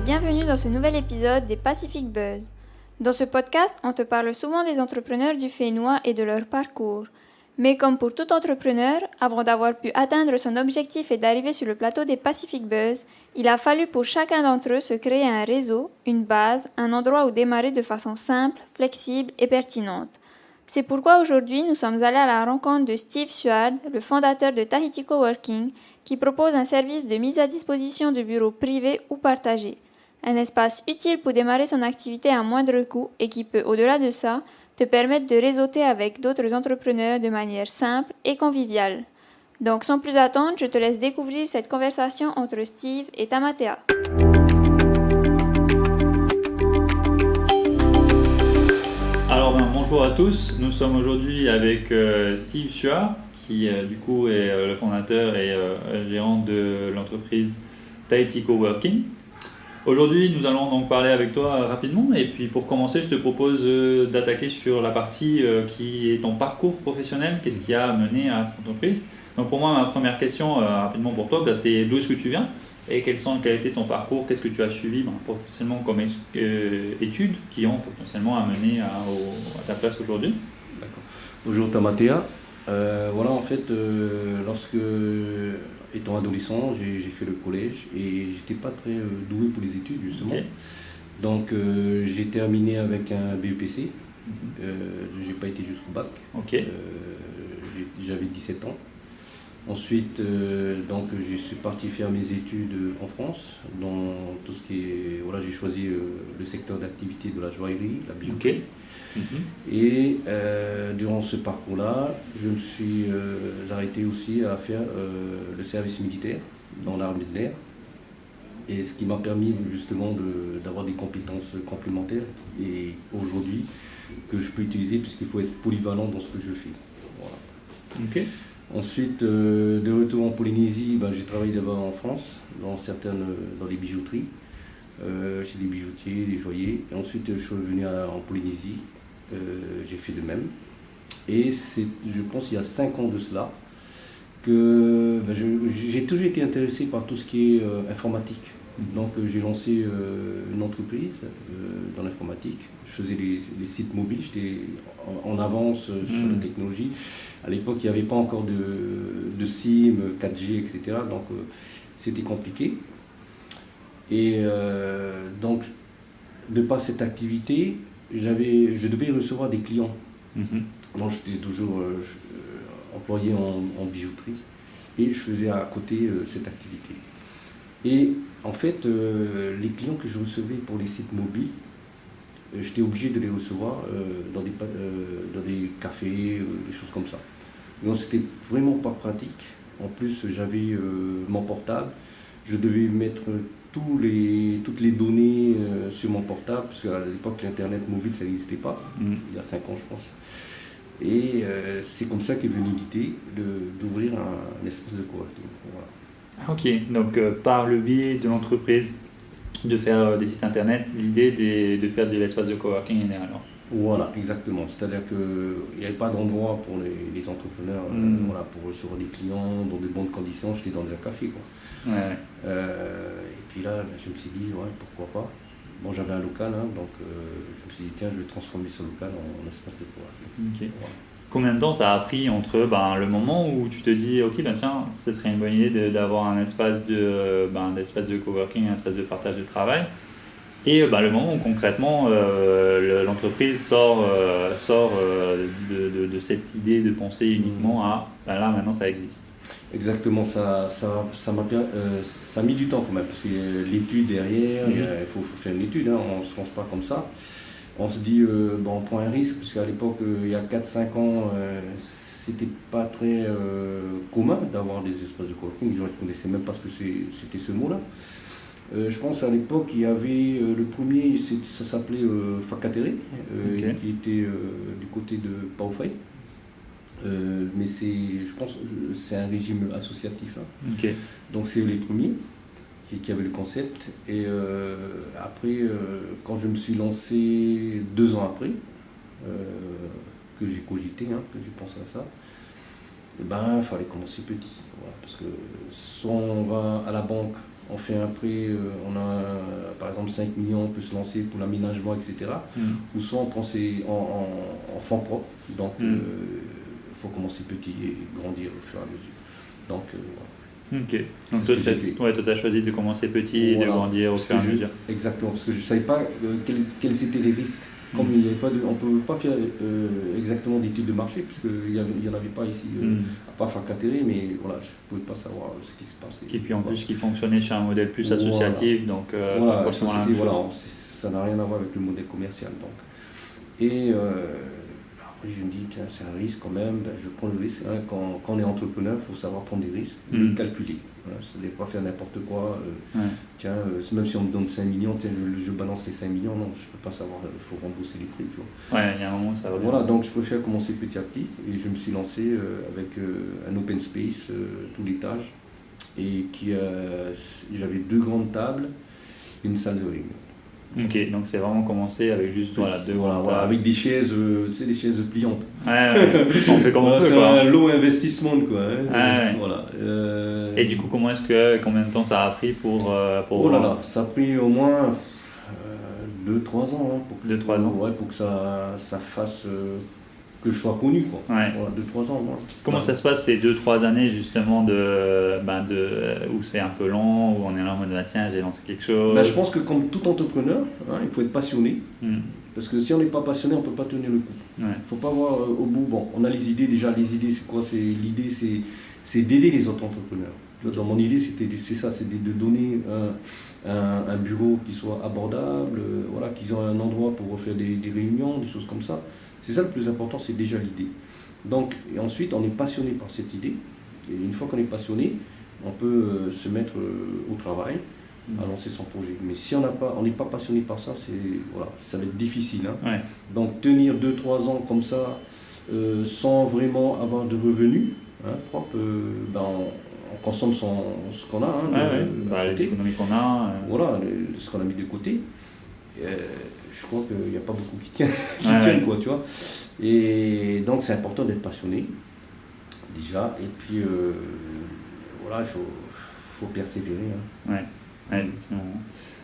et bienvenue dans ce nouvel épisode des Pacific Buzz. Dans ce podcast, on te parle souvent des entrepreneurs du Fénois et de leur parcours. Mais comme pour tout entrepreneur, avant d'avoir pu atteindre son objectif et d'arriver sur le plateau des Pacific Buzz, il a fallu pour chacun d'entre eux se créer un réseau, une base, un endroit où démarrer de façon simple, flexible et pertinente. C'est pourquoi aujourd'hui, nous sommes allés à la rencontre de Steve Suard, le fondateur de Tahiti Coworking, qui propose un service de mise à disposition de bureaux privés ou partagés. Un espace utile pour démarrer son activité à moindre coût et qui peut, au-delà de ça, te permettre de réseauter avec d'autres entrepreneurs de manière simple et conviviale. Donc sans plus attendre, je te laisse découvrir cette conversation entre Steve et Tamatea. Alors bonjour à tous, nous sommes aujourd'hui avec Steve Suard qui du coup est le fondateur et gérant de l'entreprise Tahiti Coworking. Aujourd'hui nous allons donc parler avec toi rapidement et puis pour commencer je te propose d'attaquer sur la partie qui est ton parcours professionnel, qu'est-ce qui a mené à cette entreprise. Donc pour moi ma première question rapidement pour toi c'est d'où est-ce que tu viens et quel a été ton parcours, qu'est-ce que tu as suivi potentiellement comme études qui ont potentiellement amené à ta place aujourd'hui. D'accord. Bonjour Tamatea. Lorsque étant adolescent, j'ai fait le collège et j'étais pas très doué pour les études justement. Okay. Donc j'ai terminé avec un BEPC. J'ai pas été jusqu'au bac. Okay. J'avais 17 ans. Ensuite, je suis parti faire mes études en France, dans tout ce qui est... Voilà, j'ai choisi le secteur d'activité de la joaillerie, la bijouterie. Okay. Et durant ce parcours-là, je me suis arrêté aussi à faire le service militaire dans l'armée de l'air. Et ce qui m'a permis justement d'avoir des compétences complémentaires et aujourd'hui que je peux utiliser puisqu'il faut être polyvalent dans ce que je fais. Voilà. Okay. Ensuite, de retour en Polynésie, j'ai travaillé d'abord en France, dans les bijouteries, chez les bijoutiers, les joailliers. Et ensuite, je suis revenu en Polynésie, j'ai fait de même. Et je pense il y a 5 ans de cela, que j'ai toujours été intéressé par tout ce qui est informatique. Donc j'ai lancé une entreprise dans l'informatique. Je faisais les sites mobiles, j'étais en avance sur la technologie. À l'époque, il n'y avait pas encore de SIM, 4G, etc. Donc c'était compliqué. Et donc, de par cette activité, je devais recevoir des clients. Donc j'étais toujours employé en bijouterie et je faisais à côté cette activité. Et en fait, les clients que je recevais pour les sites mobiles, j'étais obligé de les recevoir dans des cafés, des choses comme ça. Donc c'était vraiment pas pratique. En plus, j'avais mon portable. Je devais mettre toutes les données sur mon portable, parce qu'à l'époque, l'Internet mobile, ça n'existait pas, il y a 5 ans, je pense. Et c'est comme ça qu'est venue l'idée d'ouvrir un espace de coworking. Voilà. Ok, donc par le biais de l'entreprise de faire des sites internet, l'idée de faire de l'espace de coworking est née alors. Voilà, exactement. C'est-à-dire qu'il n'y avait pas d'endroit pour les entrepreneurs pour recevoir des clients dans de bonnes conditions. J'étais dans un café, quoi. Ouais. Et puis là, je me suis dit, pourquoi pas. Bon, j'avais un local, donc je me suis dit, tiens, je vais transformer ce local en espace de coworking. Okay. Voilà. Combien de temps ça a pris entre le moment où tu te dis ok tiens ce serait une bonne idée d'avoir un espace d'espace de coworking, un espace de partage de travail et le moment où concrètement l'entreprise sort de cette idée de penser uniquement à là maintenant ça existe. Exactement, ça a mis du temps quand même parce que l'étude derrière, il faut faire une étude, on ne se lance pas comme ça. On se dit, on prend un risque, parce qu'à l'époque, il y a 4-5 ans, c'était pas très commun d'avoir des espaces de coworking. Les gens ne connaissaient même pas ce que c'était ce mot-là. Je pense à l'époque, il y avait le premier, ça s'appelait Whakatere, qui était du côté de Paufai. Mais je pense que c'est un régime associatif. Okay. Donc c'est les premiers qui avait le concept. Et après, quand je me suis lancé 2 ans après, que j'ai cogité, que j'ai pensé à ça, il fallait commencer petit. Voilà, parce que soit on va à la banque, on fait un prêt, on a par exemple 5 millions, on peut se lancer pour l'aménagement, etc. Ou soit on prend en fonds propres, donc il faut commencer petit et grandir au fur et à mesure. Donc voilà. Ok, donc toi tu as choisi de commencer petit et de grandir au fur et à mesure. Exactement, parce que je ne savais pas quels étaient les risques. Comme il y avait pas on ne peut pas faire exactement d'études de marché, puisqu'il n'y en avait pas ici, à part Facatéré, mais voilà, je ne pouvais pas savoir ce qui se passait. Et puis en plus, qui fonctionnait sur un modèle plus associatif, donc pas forcément la même chose. Ça n'a rien à voir avec le modèle commercial. Donc. Et après, je me dis, tiens, c'est un risque quand même, je prends le risque. Hein. Quand on est entrepreneur, il faut savoir prendre des risques, les calculer. Voilà, ça ne pas faire n'importe quoi. Tiens, même si on me donne 5 millions, tiens, je balance les 5 millions. Non, je ne peux pas savoir, il faut rembourser les prix. Tu vois. Ouais, il y a un moment, ça va bien. Voilà, donc je préfère commencer petit à petit. Et je me suis lancé avec un open space, tout l'étage. Et j'avais 2 grandes tables, une salle de réunion. Ok, donc c'est vraiment commencé avec juste deux grandes tables. Avec des chaises, tu sais, des chaises pliantes. Ouais, on fait comme on peut. C'est un low investissement, quoi. Hein. Voilà. Et du coup, combien de temps ça a pris pour ça a pris au moins 2-3 ans. Hein, 2-3 ans. Ouais, pour que ça fasse que je sois connu, quoi. Ouais. Voilà, 2-3 ans. Ouais. Comment ça se passe ces 2-3 années justement où c'est un peu lent, où on est là en mode tiens, j'ai lancé quelque chose. Je pense que comme tout entrepreneur, il faut être passionné. Parce que si on n'est pas passionné, on ne peut pas tenir le coup. Il ne faut pas voir au bout. Bon, on a les idées déjà. Les idées, c'est quoi? L'idée, c'est d'aider les autres entrepreneurs. Dans mon idée, c'est ça, c'est de donner un bureau qui soit abordable, voilà, qu'ils ont un endroit pour faire des réunions, des choses comme ça. C'est ça le plus important, c'est déjà l'idée. Donc, et ensuite, on est passionné par cette idée. Et une fois qu'on est passionné, on peut se mettre au travail, à lancer son projet. Mais si on n'est pas passionné par ça, ça va être difficile. Hein. Ouais. Donc, tenir 2-3 ans comme ça, sans vraiment avoir de revenus propres, on consomme ce qu'on a. Les économies qu'on a. Voilà, ce qu'on a mis de côté. Je crois qu'il n'y a pas beaucoup qui tiennent, quoi, tu vois. Et donc, c'est important d'être passionné, déjà. Et puis, voilà, il faut persévérer. Hein. Ouais,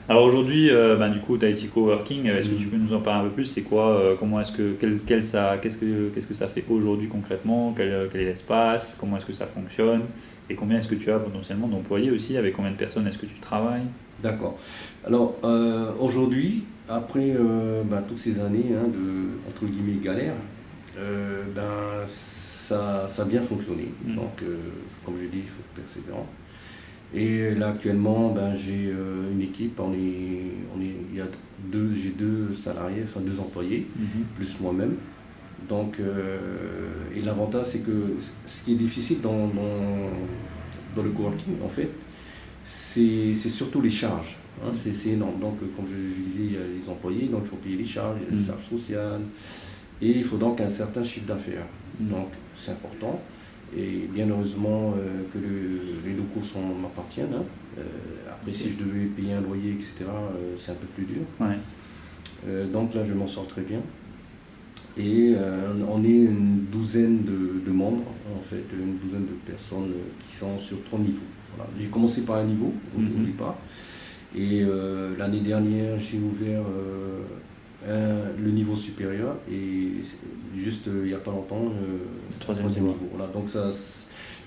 alors aujourd'hui, du coup, Tahiti Coworking, est-ce que tu peux nous en parler un peu plus? C'est quoi, comment est-ce que, qu'est-ce que ça fait aujourd'hui concrètement? Quel est l'espace? Comment est-ce que ça fonctionne? Et combien est-ce que tu as potentiellement d'employés aussi? Avec combien de personnes est-ce que tu travailles? D'accord. Alors, aujourd'hui, après toutes ces années de, entre guillemets, galère, ça a bien fonctionné. Donc, comme je dis, il faut être persévérant. Et là, actuellement, j'ai une équipe, j'ai 2 salariés, enfin 2 employés, plus moi-même. Donc, et l'avantage, c'est que ce qui est difficile dans le coworking, en fait, c'est surtout les charges. Hein, c'est énorme. Donc, comme je disais, il y a les employés, donc il faut payer les charges, il y a les charges sociales, et il faut donc un certain chiffre d'affaires. Donc, c'est important. Et bien heureusement que les locaux m'appartiennent. Hein. Après, si je devais payer un loyer, etc., c'est un peu plus dur. Ouais. Donc là, je m'en sors très bien. Et on est une douzaine de membres, en fait, une douzaine de personnes qui sont sur 3 niveaux. Voilà. J'ai commencé par un niveau au départ. Et l'année dernière, j'ai ouvert le niveau supérieur et juste il n'y a pas longtemps, le troisième niveau. Voilà. Donc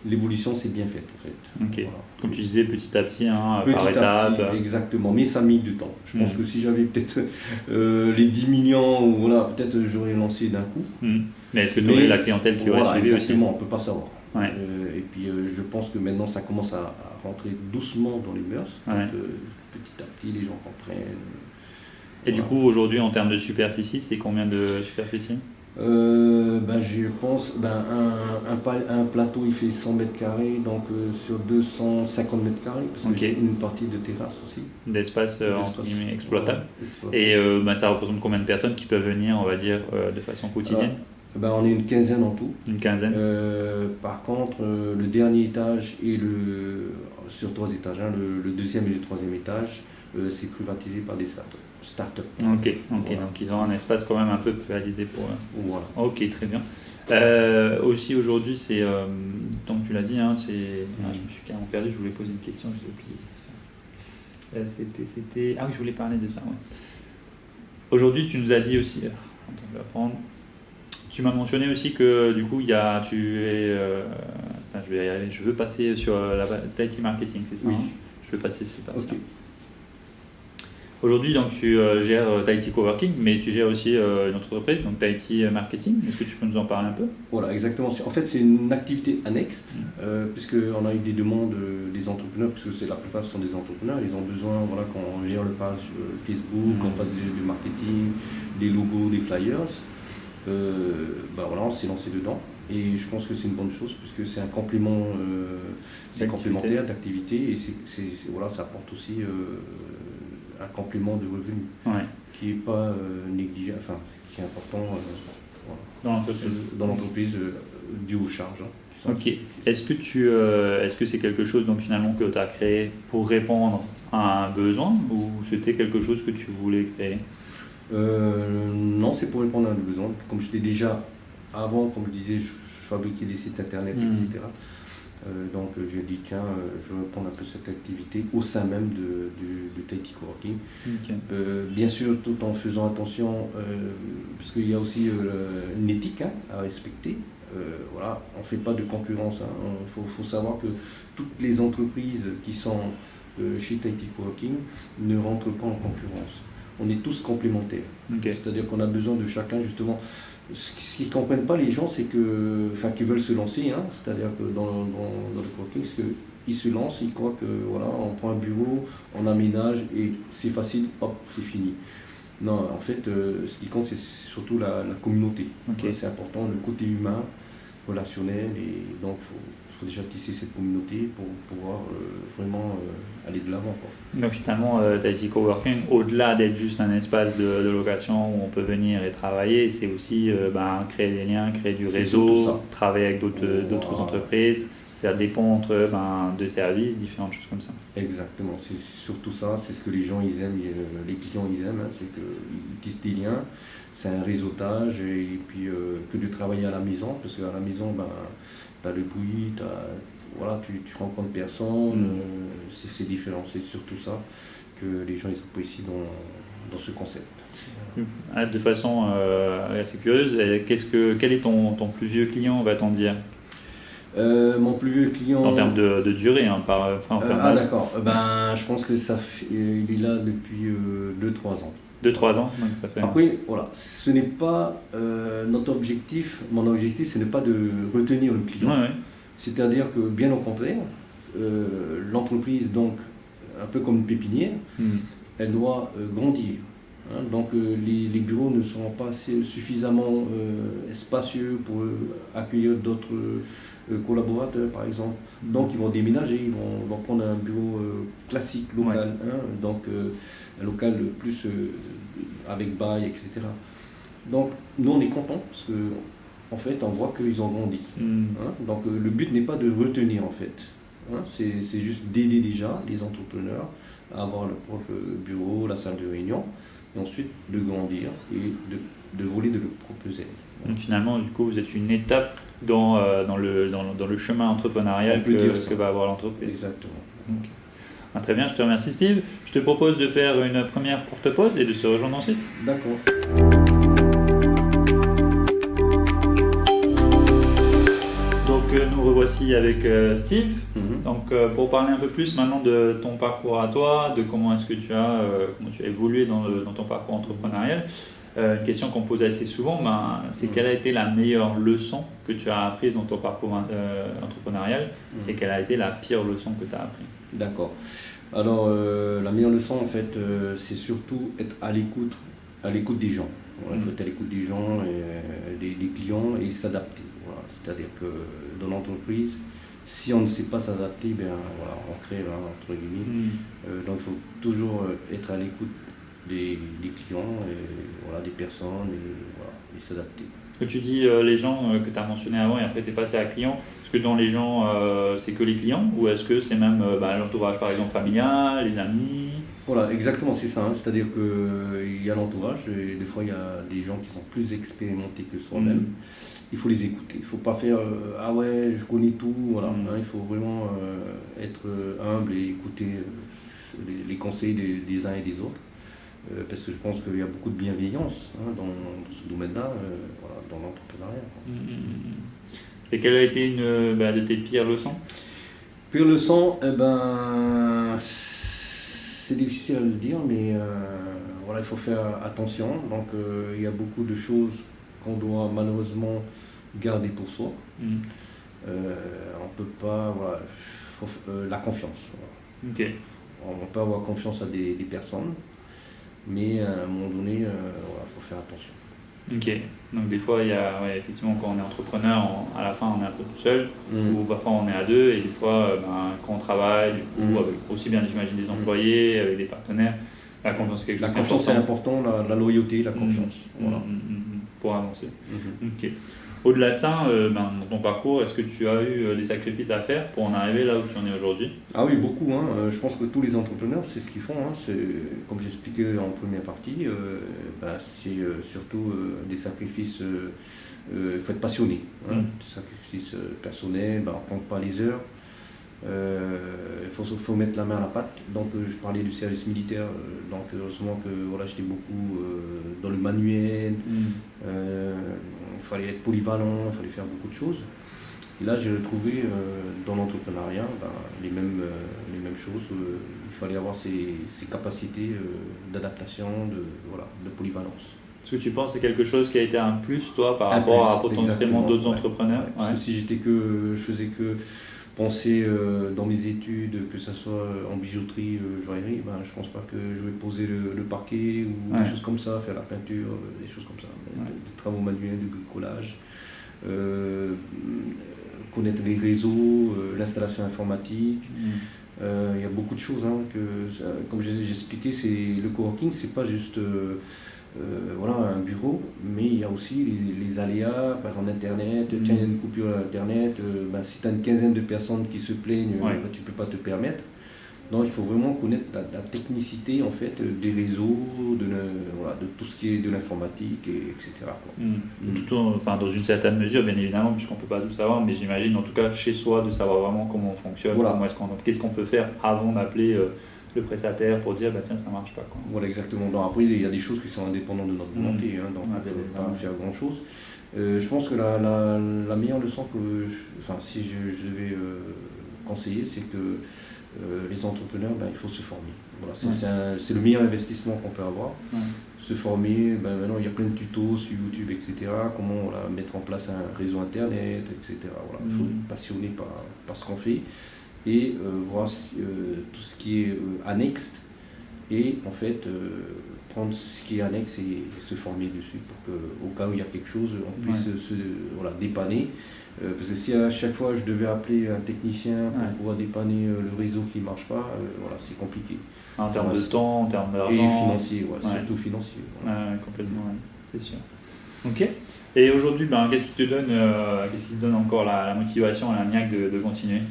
l'évolution s'est bien faite en fait. Okay. Voilà. Comme tu disais, petit à petit, par étapes. Exactement, mais ça a mis du temps. Je pense que si j'avais peut-être les 10 millions, voilà, peut-être j'aurais lancé d'un coup. Mais est-ce que tu aurais la clientèle qui aurait suivi exactement, aussi? On ne peut pas savoir. Ouais. Et puis je pense que maintenant ça commence à rentrer doucement dans les mœurs. Ouais. Donc, petit à petit, les gens comprennent. Et du coup, aujourd'hui, en termes de superficie, c'est combien de superficie? Je pense un plateau il fait 100 mètres carrés, donc sur 250 mètres carrés, parce que j'ai une partie de terrasse aussi. D'espace exploitable. Et ça représente combien de personnes qui peuvent venir, on va dire, de façon quotidienne? On est une quinzaine en tout. Une quinzaine. Par contre, le dernier étage et sur 3 étages, le deuxième et le troisième étage, c'est privatisé par des start-up. Ok, voilà. Donc ils ont un espace quand même un peu privatisé pour eux. Voilà. Ok, très bien. Aussi aujourd'hui, donc tu l'as dit, je me suis carrément perdu, je voulais poser une question, je l'ai oublié. C'était... Ah oui, je voulais parler de ça. Ouais. Aujourd'hui, tu nous as dit aussi... Attends, je vais apprendre. Tu m'as mentionné aussi que du coup, tu es... Attends, je vais y arriver. Je veux passer sur la Tahiti Marketing, c'est ça? Oui. Je veux passer ces parties. Ok. Aujourd'hui, donc, tu gères Tahiti Coworking, mais tu gères aussi une entreprise, donc Tahiti Marketing. Est-ce que tu peux nous en parler un peu? Voilà, exactement. En fait, c'est une activité annexe, puisqu'on a eu des demandes des entrepreneurs, puisque la plupart ce sont des entrepreneurs, ils ont besoin qu'on gère le page Facebook, qu'on fasse du marketing, des logos, des flyers. On s'est lancé dedans. Et je pense que c'est une bonne chose, puisque c'est un complément complémentaire d'activité, et ça apporte aussi un complément de revenus qui n'est pas négligeable, qui est important dans l'entreprise dû aux charges. Ok. Est-ce que c'est quelque chose donc finalement que tu as créé pour répondre à un besoin, ou c'était quelque chose que tu voulais créer? Non, c'est pour répondre à un besoin. Comme j'étais déjà, avant, comme je disais, je fabriquais des sites internet, etc. Donc j'ai dit tiens, je vais reprendre un peu cette activité au sein même de Tahiti Coworking. Okay. Bien sûr, tout en faisant attention, parce qu'il y a aussi une éthique à respecter. On ne fait pas de concurrence. Faut savoir que toutes les entreprises qui sont chez Tahiti Coworking ne rentrent pas en concurrence. On est tous complémentaires. Okay. C'est-à-dire qu'on a besoin de chacun, justement. Ce qu'ils ne comprennent pas, les gens, c'est qu'ils veulent se lancer, c'est-à-dire que dans le coworking, c'est qu'ils se lancent, ils croient on prend un bureau, on aménage et c'est facile, hop, c'est fini. Non, en fait, ce qui compte, c'est surtout la communauté. Okay. C'est important, le côté humain, relationnel, et donc il faut déjà tisser cette communauté pour pouvoir vraiment aller de l'avant. Donc finalement, Tahiti Coworking, au-delà d'être juste un espace de location où on peut venir et travailler, c'est aussi créer des liens, créer du réseau, travailler avec d'autres entreprises, faire des ponts entre deux services, différentes choses comme ça. Exactement, c'est surtout ça, c'est ce que les gens ils aiment, les clients ils aiment, c'est qu'ils tissent des liens, c'est un réseautage, et puis que de travailler à la maison, parce qu'à la maison, tu as le bruit, tu rencontres personne, c'est différent, c'est surtout ça que les gens ils apprécient dans ce concept. De façon assez curieuse, quel est ton plus vieux client, va-t-on dire? Mon plus vieux client... En termes de durée, d'accord. Je pense que il est là depuis 2-3 ans. 2-3 ans, donc ça fait... Après, ce n'est pas notre objectif. Mon objectif, ce n'est pas de retenir le client. Ouais. C'est-à-dire que, bien au contraire, l'entreprise, donc, un peu comme une pépinière, elle doit grandir. Donc les bureaux ne seront pas suffisamment spacieux pour accueillir d'autres collaborateurs, par exemple. Donc ils vont déménager, ils vont prendre un bureau classique, local, donc un local plus avec bail, etc. Donc nous on est contents parce que en fait on voit qu'ils ont grandi. Donc le but n'est pas de retenir en fait. C'est juste d'aider déjà les entrepreneurs à avoir leur propre bureau, la salle de réunion, et ensuite de grandir et de voler de leurs propres ailes. Donc finalement, du coup, vous êtes une étape dans le chemin entrepreneurial que va avoir l'entreprise. Exactement. Okay. Très bien, je te remercie Steve. Je te propose de faire une première courte pause et de se rejoindre ensuite. D'accord. Nous revoici avec Steve. Donc, pour parler un peu plus maintenant de ton parcours à toi, de comment est-ce que tu as évolué dans ton parcours entrepreneurial, une question qu'on pose assez souvent, c'est quelle a été la meilleure leçon que tu as apprise dans ton parcours entrepreneurial et quelle a été la pire leçon que tu as apprise? D'accord. Alors, la meilleure leçon, en fait, c'est surtout être à l'écoute des gens. Il faut être à l'écoute des gens, des clients et s'adapter. C'est-à-dire que dans l'entreprise, si on ne sait pas s'adapter, on crée entre guillemets. Donc il faut toujours être à l'écoute des clients, des personnes et s'adapter. Tu dis les gens que tu as mentionnés avant et après tu es passé à client. Est-ce que dans les gens, c'est que les clients ou est-ce que c'est même l'entourage par exemple familial, les amis? Voilà, exactement, c'est ça. C'est-à-dire qu'il y a l'entourage et des fois il y a des gens qui sont plus expérimentés que soi-même. il faut les écouter. Il ne faut pas faire ah ouais, je connais tout. Voilà. Hein, il faut vraiment être humble et écouter les conseils des uns et des autres. Parce que je pense qu'il y a beaucoup de bienveillance dans ce domaine-là, voilà, dans l'entrepreneuriat. Et quelle a été une de tes pires leçons? Pire leçon, eh ben, c'est difficile à le dire, mais voilà, il faut faire attention. Donc, il y a beaucoup de choses qu'on doit malheureusement garder pour soi. On peut pas, voilà, la confiance. Voilà. Ok. On peut avoir confiance à des personnes, mais à un moment donné, voilà, faut faire attention. Ok, donc des fois, il y a, effectivement, quand on est entrepreneur, à la fin, on est un peu tout seul, ou parfois on est à deux, et des fois, quand on travaille, ou avec aussi bien, j'imagine, des employés, avec des partenaires, la confiance, c'est quelque chose La confiance, c'est important, la loyauté, la confiance. Voilà. Pour avancer. Ok. Au-delà de ça, dans ton parcours, est-ce que tu as eu des sacrifices à faire pour en arriver là où tu en es aujourd'hui? Ah oui, beaucoup. Hein. Je pense que tous les entrepreneurs, c'est ce qu'ils font. Hein. C'est, comme j'expliquais en première partie, c'est surtout des sacrifices. Il faut être passionné. Hein. Des sacrifices personnels, on ne compte pas les heures. Il faut mettre la main à la pâte. Donc je parlais du service militaire, donc heureusement que voilà, j'étais beaucoup dans le manuel, il fallait être polyvalent, il fallait faire beaucoup de choses. Et là j'ai retrouvé dans l'entrepreneuriat les mêmes choses. Il fallait avoir ces capacités d'adaptation, de polyvalence. Est-ce que tu penses que c'est quelque chose qui a été un plus toi par rapport à potentiellement d'autres entrepreneurs? Ouais. Parce que si je faisais que penser dans mes études, que ce soit en bijouterie, joaillerie, je pense pas que je vais poser le parquet ou des choses comme ça, faire la peinture, des choses comme ça, des travaux manuels, du bricolage, connaître les réseaux, l'installation informatique. Il y a beaucoup de choses comme j'ai expliqué, le coworking, c'est pas juste voilà, un bureau, mais il y a aussi les aléas, par exemple Internet, tiens, il y a une coupure à Internet, si tu as une quinzaine de personnes qui se plaignent, tu ne peux pas te permettre. Donc il faut vraiment connaître la technicité en fait, des réseaux, de tout ce qui est de l'informatique, etc. Dans une certaine mesure, bien évidemment, puisqu'on ne peut pas tout savoir, mais j'imagine en tout cas chez soi de savoir vraiment comment on fonctionne, qu'est-ce qu'on peut faire avant d'appeler le prestataire pour dire tiens, ça marche pas, quoi. Voilà, exactement. Donc, après il y a des choses qui sont indépendantes de notre volonté, donc on ne peut pas faire grand chose. Je pense que la meilleure leçon si je devais conseiller, c'est que les entrepreneurs, il faut se former. Voilà, c'est le meilleur investissement qu'on peut avoir. Se former, maintenant il y a plein de tutos sur YouTube, etc. Comment mettre en place un réseau internet, etc. Voilà, il faut être passionné par ce qu'on fait. Et voir tout ce qui est annexe et en fait prendre ce qui est annexe et se former dessus pour qu'au cas où il y a quelque chose on puisse se dépanner, parce que si à chaque fois je devais appeler un technicien pour pouvoir dépanner le réseau qui ne marche pas, c'est compliqué en termes de temps, en termes d'argent et financier, surtout financier. Complètement, c'est sûr. Ok. Et aujourd'hui, qu'est-ce qui te donne encore la motivation, la niaque de continuer?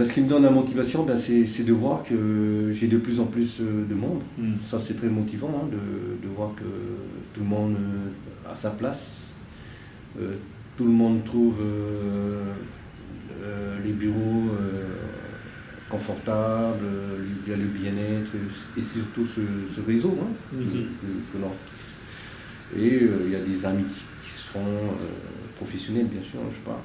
Ce qui me donne la motivation, c'est de voir que j'ai de plus en plus de monde. Ça, c'est très motivant de voir que tout le monde a sa place. Tout le monde trouve les bureaux confortables, il y a le bien-être et surtout ce réseau que l'on tisse. Et il y a des amis qui se font professionnels, bien sûr, je parle.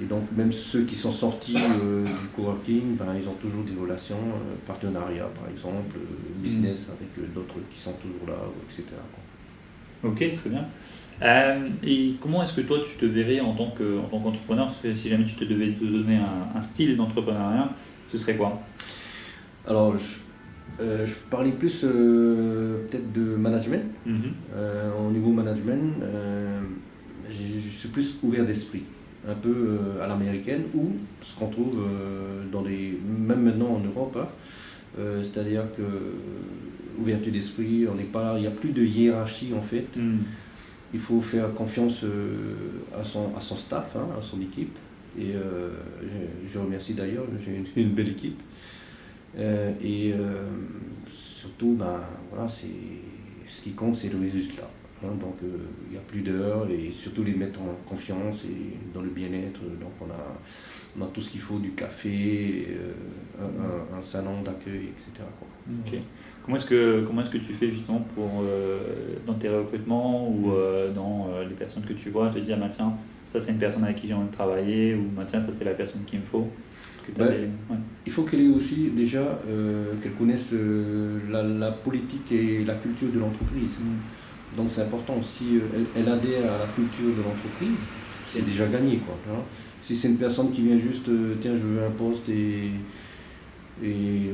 Et donc même ceux qui sont sortis du coworking, ils ont toujours des relations, partenariats par exemple, business avec d'autres qui sont toujours là, etc. Ok, très bien. Et comment est-ce que toi tu te verrais en tant qu'entrepreneur, si jamais tu te devais te donner un style d'entrepreneuriat, ce serait quoi? Alors je parlais plus peut-être de management. Au niveau management, je suis plus ouvert d'esprit. Un peu à l'américaine, ou ce qu'on trouve même maintenant en Europe, c'est-à-dire que ouverture d'esprit, il n'y a plus de hiérarchie en fait. Il faut faire confiance à son staff, à son équipe, et je remercie d'ailleurs, j'ai une belle équipe, et surtout ce qui compte, c'est le résultat. hein, donc il n'y a plus d'heures et surtout les mettre en confiance et dans le bien-être. Donc on a tout ce qu'il faut, du café, un salon d'accueil, etc., quoi. Ok. Comment est-ce que tu fais justement pour, dans tes recrutements ou dans les personnes que tu vois, te dire, bah, tiens, ça c'est une personne avec qui j'ai envie de travailler, ou bah, tiens, ça c'est la personne qu'il me faut. Est-ce que t'as Ouais. Il faut qu'elle ait aussi déjà qu'elle connaisse la politique et la culture de l'entreprise. Donc c'est important, si elle adhère à la culture de l'entreprise, c'est déjà gagné, quoi, hein. Si c'est une personne qui vient juste, tiens, je veux un poste et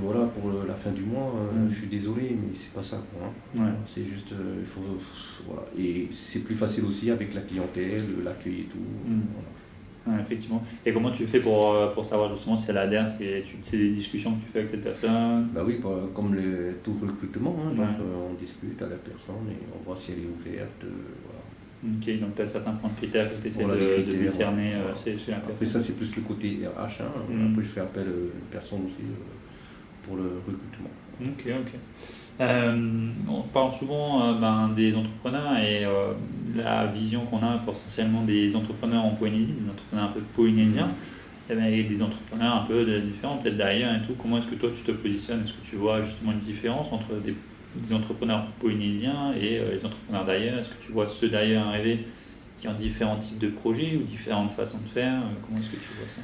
voilà, pour la fin du mois, je suis désolé, mais c'est pas ça, quoi, hein. Ouais. C'est juste, voilà. Et c'est plus facile aussi avec la clientèle, l'accueil et tout. Voilà. Ouais, effectivement. Et comment tu fais pour savoir justement si elle adhère? C'est des discussions que tu fais avec cette personne? Bah oui, comme tout recrutement, hein, donc Ouais. on discute à la personne et on voit si elle est ouverte. Voilà. Ok, donc tu as certains points de critères que tu essaies Voilà, des de critères, discerner voilà. chez la Après personne. ça, c'est plus le côté RH, hein. Après je fais appel à une personne aussi pour le recrutement. Ok, ok. On parle souvent des entrepreneurs et la vision qu'on a potentiellement des entrepreneurs en Polynésie, des entrepreneurs un peu polynésiens, et des entrepreneurs un peu différents, peut-être d'ailleurs et tout. Comment est-ce que toi tu te positionnes? Est-ce que tu vois justement une différence entre des entrepreneurs polynésiens et les entrepreneurs d'ailleurs? Est-ce que tu vois ceux d'ailleurs arriver qui ont différents types de projets ou différentes façons de faire? Comment est-ce que tu vois ça?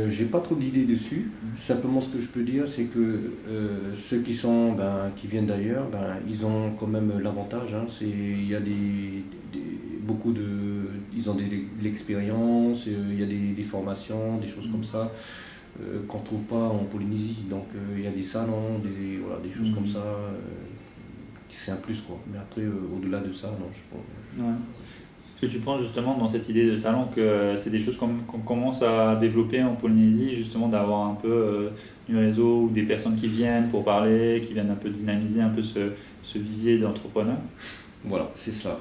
J'ai pas trop d'idées dessus. Simplement, ce que je peux dire, c'est que ceux qui viennent d'ailleurs, ils ont quand même l'avantage, hein. Il y a beaucoup de, ils ont de l'expérience, il y a des formations, des choses comme ça qu'on ne trouve pas en Polynésie. Donc il y a des salons, des choses comme ça. C'est un plus, quoi. Mais après, au-delà de ça, non, je pense. Ouais. Est-ce que tu penses justement dans cette idée de salon que c'est des choses qu'on commence à développer en Polynésie, justement d'avoir un peu du réseau ou des personnes qui viennent pour parler, qui viennent un peu dynamiser un peu ce vivier d'entrepreneurs? Voilà, c'est cela.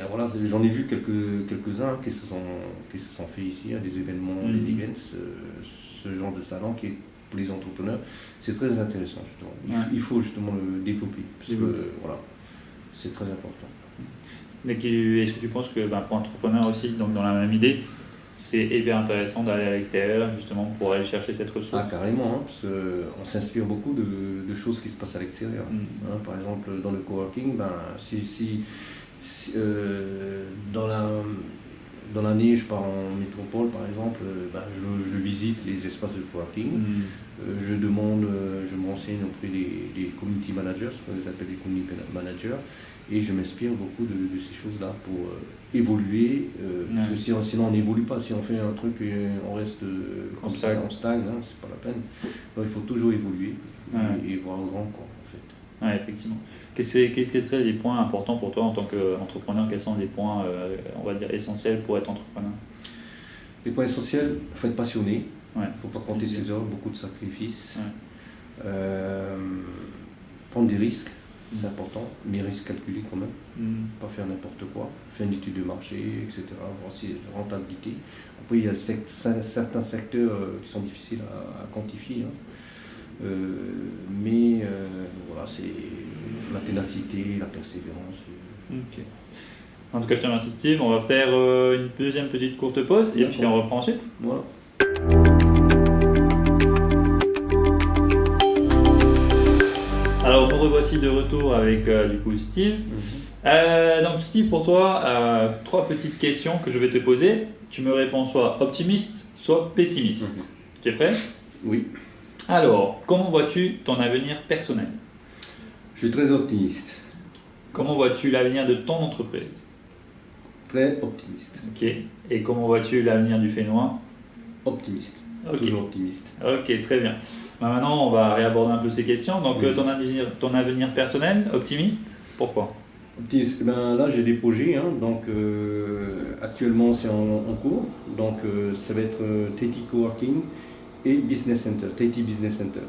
Voilà, j'en ai vu quelques-uns qui se sont faits ici, hein, des événements, des events, ce genre de salon qui est pour les entrepreneurs, c'est très intéressant justement. Il faut justement le développer parce que voilà, c'est très important. Mais est-ce que tu penses que pour entrepreneurs aussi, donc dans la même idée, c'est hyper intéressant d'aller à l'extérieur justement pour aller chercher cette ressource? Ah, carrément, hein, parce qu'on s'inspire beaucoup de choses qui se passent à l'extérieur. Hein, par exemple, dans le coworking, dans l'année, je pars en métropole, par exemple, je visite les espaces de coworking, je me renseigne auprès des community managers, ce qu'on appelle les community managers, et je m'inspire beaucoup de ces choses-là pour évoluer, parce que sinon on n'évolue pas. Si on fait un truc et on reste comme ça, on stagne, hein, c'est pas la peine. Donc il faut toujours évoluer et voir grand, quoi, en fait. Ouais, effectivement. Quels seraient les points importants pour toi en tant qu'entrepreneur? Quels sont les points, on va dire, essentiels pour être entrepreneur? Les points essentiels, il faut être passionné. Il ne faut pas compter ses heures, beaucoup de sacrifices. Ouais. Prendre des risques, c'est important, mais risques calculés quand même. Pas faire n'importe quoi. Faire une étude de marché, etc. Voir si la rentabilité. Après, il y a certains secteurs qui sont difficiles à quantifier. Hein. Mais voilà, c'est la ténacité, la persévérance. Ok. En tout cas, je te remercie Steve. On va faire une deuxième petite courte pause et puis on reprend ensuite. Voilà. Alors nous revoici de retour avec du coup Steve. Donc Steve, pour toi, 3 petites questions que je vais te poser. Tu me réponds soit optimiste, soit pessimiste. Tu es prêt? Oui. Alors, comment vois-tu ton avenir personnel? Je suis très optimiste. Comment vois-tu l'avenir de ton entreprise? Très optimiste. Ok. Et comment vois-tu l'avenir du Fénois? Optimiste. Okay. Toujours optimiste. Ok, très bien. Maintenant, on va réaborder un peu ces questions. Donc, ton avenir personnel, optimiste, pourquoi? Optimiste. Là, j'ai des projets. Hein, donc, actuellement, c'est en cours. Donc, ça va être Tahiti Coworking et Business Center, Tahiti Business Center.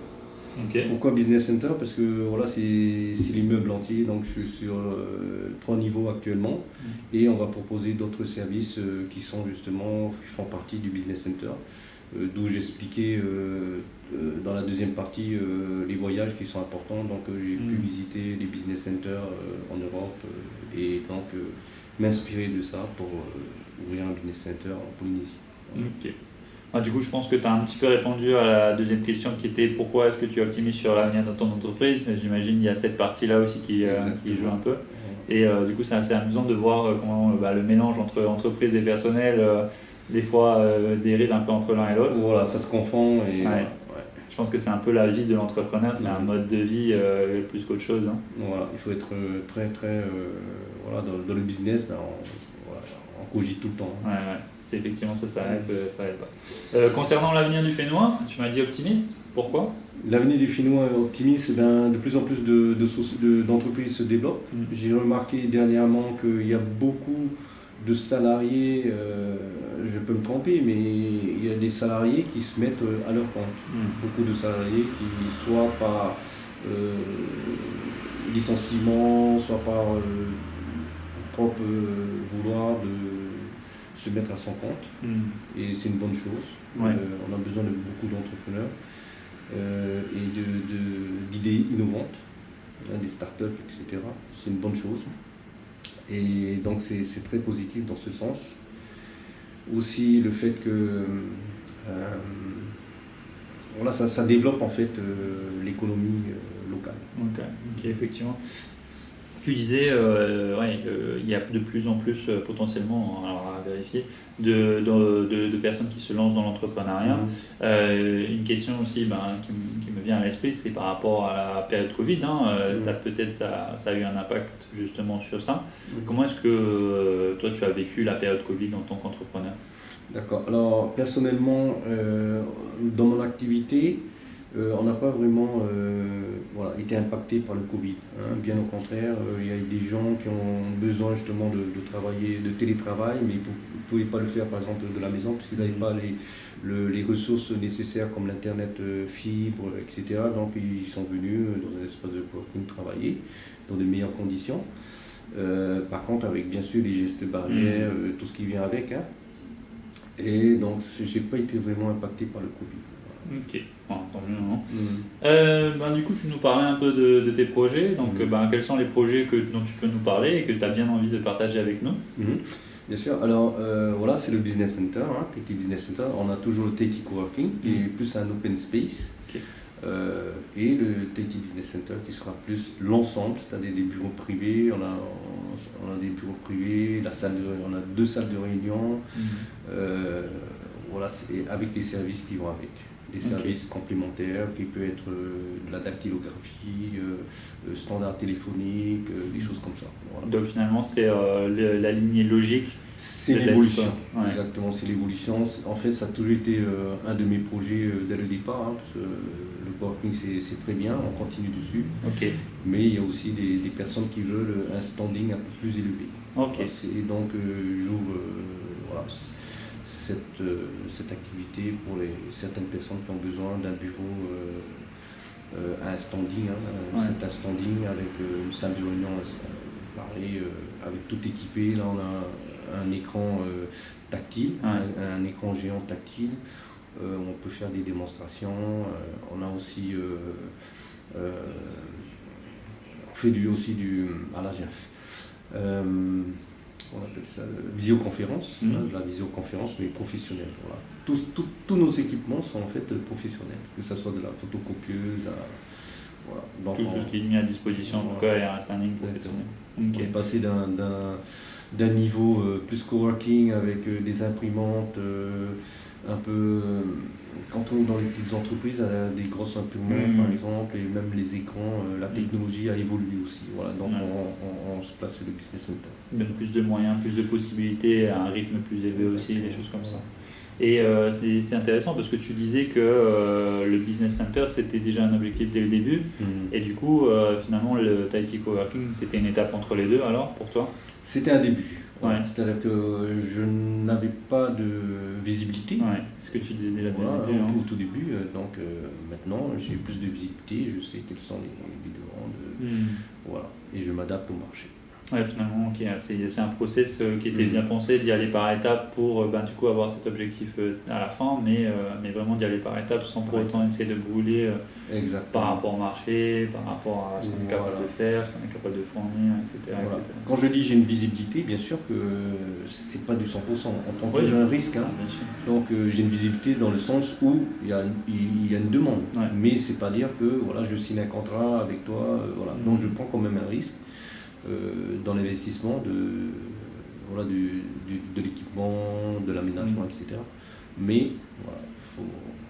Ok. Pourquoi Business Center? Parce que voilà, c'est l'immeuble entier, donc je suis sur 3 niveaux actuellement et on va proposer d'autres services qui font partie du Business Center, d'où j'expliquais dans la deuxième partie les voyages qui sont importants. Donc j'ai pu visiter les Business Centers en Europe et donc m'inspirer de ça pour ouvrir un Business Center en Polynésie. Ok. Du coup, je pense que tu as un petit peu répondu à la deuxième question qui était pourquoi est-ce que tu optimises sur l'avenir de ton entreprise. J'imagine qu'il y a cette partie-là aussi qui joue un peu. Et du coup, c'est assez amusant de voir comment le mélange entre entreprise et personnel, des fois, dérive un peu entre l'un et l'autre. Voilà, ça se confond. Et ouais. Je pense que c'est un peu la vie de l'entrepreneur, c'est un mode de vie plus qu'autre chose. Hein. Voilà, il faut être très, très... voilà, dans le business, on cogite tout le temps. Ouais. C'est effectivement ça s'arrête pas. Concernant l'avenir du Fénois, tu m'as dit optimiste, pourquoi? L'avenir du Fénois est optimiste, de plus en plus d'entreprises se développent. J'ai remarqué dernièrement qu'il y a beaucoup de salariés, je peux me tromper, mais il y a des salariés qui se mettent à leur compte. Beaucoup de salariés qui, soit par licenciement, soit par propre vouloir de se mettre à son compte, et c'est une bonne chose. On a besoin de beaucoup d'entrepreneurs et d'idées innovantes, des startups, etc. C'est une bonne chose. Et donc c'est très positif dans ce sens. Aussi le fait que ça développe en fait l'économie locale. Ok, effectivement. Tu disais, il y a de plus en plus potentiellement, alors à vérifier, de personnes qui se lancent dans l'entrepreneuriat. Une question aussi qui me vient à l'esprit, c'est par rapport à la période Covid. Ça a eu un impact justement sur ça. Comment est-ce que toi tu as vécu la période Covid en tant qu'entrepreneur? D'accord. Alors personnellement, dans mon activité, on n'a pas vraiment été impacté par le Covid. Bien au contraire, il y a des gens qui ont besoin justement de travailler, de télétravail, mais ils ne pouvaient pas le faire par exemple de la maison parce qu'ils n'avaient pas les ressources nécessaires comme l'internet fibre, etc. Donc ils sont venus dans un espace de coworking travailler dans de meilleures conditions. Par contre avec bien sûr les gestes barrières, tout ce qui vient avec. Et donc je n'ai pas été vraiment impacté par le Covid. Ok, tant mieux. Du coup, tu nous parlais un peu de tes projets. Donc, quels sont les projets dont tu peux nous parler et que tu as bien envie de partager avec nous? Bien sûr. Alors, c'est le Business Center, Tahiti Business Center. On a toujours le Tahiti Coworking, qui est plus un open space. Okay. Et le Tahiti Business Center, qui sera plus l'ensemble, c'est-à-dire des bureaux privés. On a des bureaux privés, on a 2 salles de réunion. Avec les services qui vont avec. Des services complémentaires qui peuvent être de la dactylographie, standard téléphonique, des choses comme ça. Voilà. Donc finalement c'est la lignée logique. C'est l'évolution, exactement, c'est l'évolution. En fait ça a toujours été un de mes projets dès le départ, parce que le coworking c'est très bien, on continue dessus. Mais il y a aussi des personnes qui veulent un standing un peu plus élevé. Et donc j'ouvre cette activité pour certaines personnes qui ont besoin d'un bureau à un standing, c'est un standing avec une salle de réunion pareil, avec tout équipé. Là on a un écran tactile, un écran géant tactile, on peut faire des démonstrations, on a aussi on fait aussi du on appelle ça visioconférence, de la visioconférence mais professionnelle. Voilà. Tous nos équipements sont en fait professionnels, que ce soit de la photocopieuse donc tout ce qui est mis à disposition en tout cas est un standing professionnel. On est passé d'un niveau plus coworking avec des imprimantes un peu quand on est dans les petites entreprises à des grosses imprimantes par exemple, et même les écrans, la technologie a évolué aussi. Voilà, donc on se place sur le Business Center. Donne plus de moyens, plus de possibilités, à un rythme plus élevé aussi, des choses comme ça. Et c'est intéressant parce que tu disais que le Business Center c'était déjà un objectif dès le début, et du coup finalement le Tahiti Coworking c'était une étape entre les deux alors pour toi? C'était un début. Voilà. Ouais. C'est-à-dire que je n'avais pas de visibilité. Ouais, c'est ce que tu disais déjà dès Voilà, le début. Hein. au tout début. Donc maintenant, j'ai plus de visibilité, je sais quelles sont les demandes. Voilà. Et je m'adapte au marché. Ouais, finalement, ok, c'est un process qui était bien pensé, d'y aller par étapes pour du coup avoir cet objectif à la fin, mais vraiment d'y aller par étapes sans pour autant essayer de brûler par rapport au marché, par rapport à ce qu'on est capable de faire, ce qu'on est capable de fournir, etc. Voilà. etc. Quand je dis j'ai une visibilité, bien sûr que c'est pas du 100%. On prend toujours un risque. Hein. Bien sûr. Donc j'ai une visibilité dans le sens où il y a une demande. Ouais. Mais c'est pas dire que voilà, je signe un contrat avec toi. Voilà. Donc je prends quand même un risque dans l'investissement de l'équipement, de l'aménagement, etc. Mais voilà,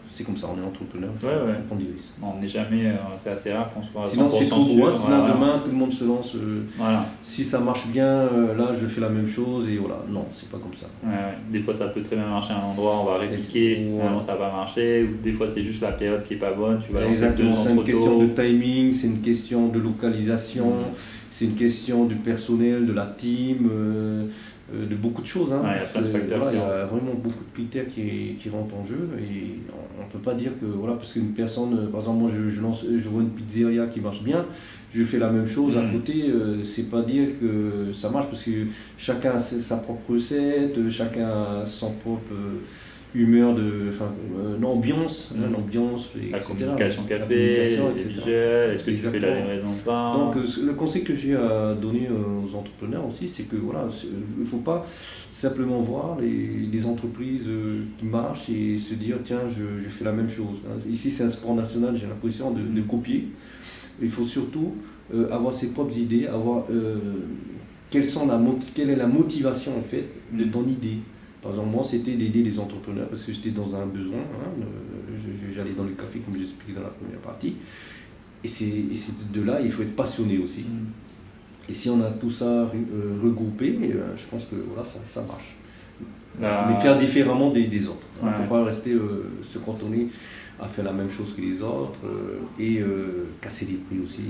c'est comme ça, on est entrepreneur, il faut prendre des risques. On n'est jamais, c'est assez rare qu'on soit à 100% sinon c'est trop gros, sûr, sinon demain tout le monde se lance. Voilà. Si ça marche bien, là je fais la même chose et voilà. Non, c'est pas comme ça. Ouais. Des fois ça peut très bien marcher à un endroit, on va répliquer, sinon ça va pas marcher, ou des fois c'est juste la période qui est pas bonne, tu vas lancer 2 ans c'est une question de timing, c'est une question de localisation, c'est une question du personnel, de la team, de beaucoup de choses. Hein. Ouais, il y a plein de facteurs. Voilà, il y a vraiment beaucoup de critères qui rentrent en jeu et on ne peut pas dire que voilà, parce qu'une personne, par exemple moi je vois une pizzeria qui marche bien, je fais la même chose à côté, c'est pas dire que ça marche parce que chacun a sa propre recette, chacun a son propre humeur, l'ambiance, La etc. communication café, les visuels, est-ce que tu fais la livraison de pain. Donc le conseil que j'ai à donner aux entrepreneurs aussi, c'est que voilà, il ne faut pas simplement voir les entreprises qui marchent et se dire tiens je fais la même chose. Ici c'est un sport national, j'ai l'impression de copier. Il faut surtout avoir ses propres idées, avoir quelle est la motivation en fait de ton idée. Par exemple, moi, c'était d'aider les entrepreneurs parce que j'étais dans un besoin. Hein, j'allais dans le café, comme j'expliquais dans la première partie. Et c'est de là, il faut être passionné aussi. Et si on a tout ça regroupé, je pense que voilà, ça marche. Mais faire différemment des autres. Il ne faut pas rester se cantonner à faire la même chose que les autres et casser les prix aussi.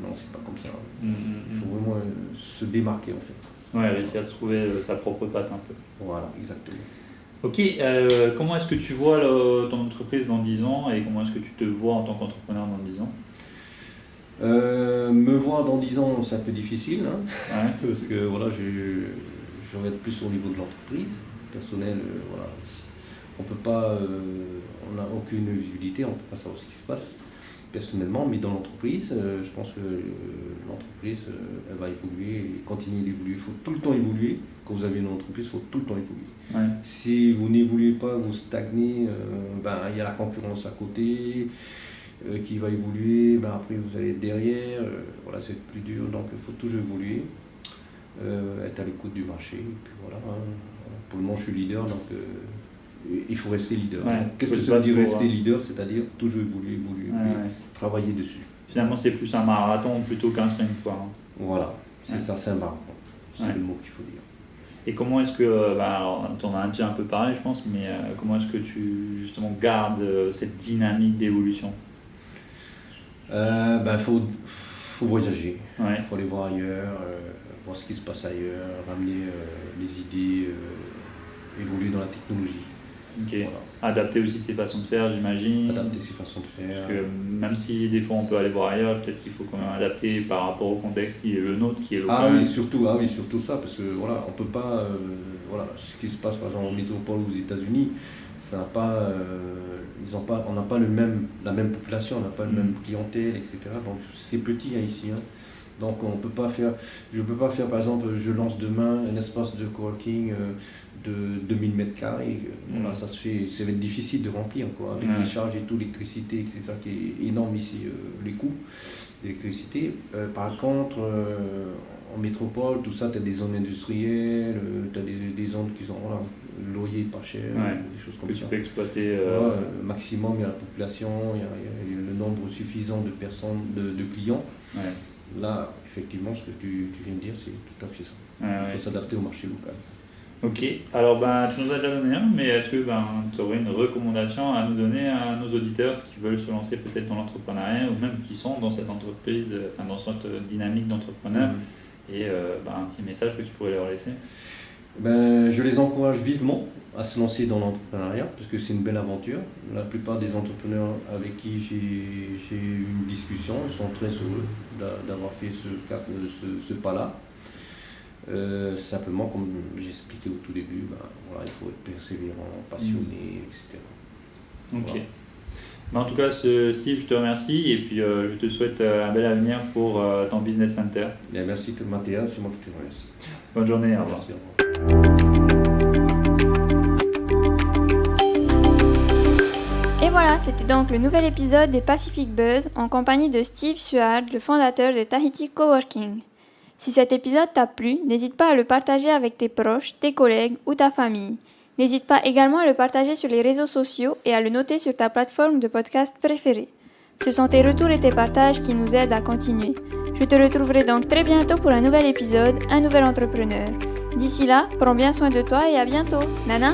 Non, c'est pas comme ça. Il faut vraiment se démarquer en fait. Ouais, réussir à trouver sa propre patte un peu. Voilà, exactement. Ok, comment est-ce que tu vois ton entreprise dans 10 ans et comment est-ce que tu te vois en tant qu'entrepreneur dans 10 ans? Me voir dans 10 ans, c'est un peu difficile, hein, Ouais. parce que voilà, je regarde plus au niveau de l'entreprise. Personnel, voilà, on peut pas, on n'a aucune visibilité, on ne peut pas savoir ce qui se passe personnellement, mais dans l'entreprise, je pense que l'entreprise elle va évoluer et continuer d'évoluer. Il faut tout le temps évoluer. Quand vous avez une entreprise, il faut tout le temps évoluer. Ouais. Si vous n'évoluez pas, vous stagnez, il y a la concurrence à côté qui va évoluer, après vous allez être derrière, voilà, c'est plus dur, donc il faut toujours évoluer, être à l'écoute du marché, et puis voilà, hein. Pour le moment je suis leader, donc il faut rester leader. Ouais, qu'est-ce que ça veut dire rester leader? C'est-à-dire toujours évoluer, travailler dessus. Finalement c'est plus un marathon plutôt qu'un sprint, quoi. Voilà, c'est ça, c'est un marathon, c'est le mot qu'il faut dire. Et comment est-ce que, tu en as déjà un peu parlé je pense, mais comment est-ce que tu justement gardes cette dynamique d'évolution? Faut voyager, il faut aller voir ailleurs, voir ce qui se passe ailleurs, ramener les idées, évoluer dans la technologie. Okay. Voilà. Adapter aussi ses façons de faire, j'imagine. Adapter ses façons de faire. Parce que même si des fois on peut aller voir ailleurs, peut-être qu'il faut quand même adapter par rapport au contexte qui est le nôtre, qui est local. Surtout ça, parce que voilà, on peut pas, ce qui se passe par exemple en métropole aux États-Unis, ça n'a pas, on n'a pas la même population, on n'a pas la même clientèle, etc. Donc c'est petit ici. Hein. Donc je peux pas faire par exemple, je lance demain un espace de coworking de 2000 m², voilà, ça va être difficile de remplir quoi, avec les charges et tout, l'électricité, etc., qui est énorme ici, les coûts d'électricité. Par contre, en métropole, tout ça, tu as des zones industrielles, tu as des zones qui sont loyer pas cher, des choses comme ça. Tu peux exploiter. Maximum, il y a la population, il y a le nombre suffisant de personnes, de clients. Ouais. Là, effectivement, ce que tu viens de dire, c'est tout à fait ça. Il faut s'adapter au marché local. Ok, alors tu nous as déjà donné un, mais est-ce que tu aurais une recommandation à nous donner à nos auditeurs qui veulent se lancer peut-être dans l'entrepreneuriat ou même qui sont dans cette entreprise, dans cette dynamique d'entrepreneur et un petit message que tu pourrais leur laisser? Je les encourage vivement à se lancer dans l'entrepreneuriat, parce que c'est une belle aventure. La plupart des entrepreneurs avec qui j'ai eu une discussion sont très heureux d'avoir fait ce pas-là. Simplement, comme j'expliquais au tout début, il faut être persévérant, passionné, etc. Ok. Voilà. En tout cas, Steve, je te remercie et puis je te souhaite un bel avenir pour ton business center. Bien, merci Mathéa, c'est moi qui te remercie. Bonne journée, au revoir. Merci, au revoir. Et voilà, c'était donc le nouvel épisode des Pacific Buzz en compagnie de Steve Suard, le fondateur de Tahiti Coworking. Si cet épisode t'a plu, n'hésite pas à le partager avec tes proches, tes collègues ou ta famille. N'hésite pas également à le partager sur les réseaux sociaux et à le noter sur ta plateforme de podcast préférée. Ce sont tes retours et tes partages qui nous aident à continuer. Je te retrouverai donc très bientôt pour un nouvel épisode, un nouvel entrepreneur. D'ici là, prends bien soin de toi et à bientôt. Nana!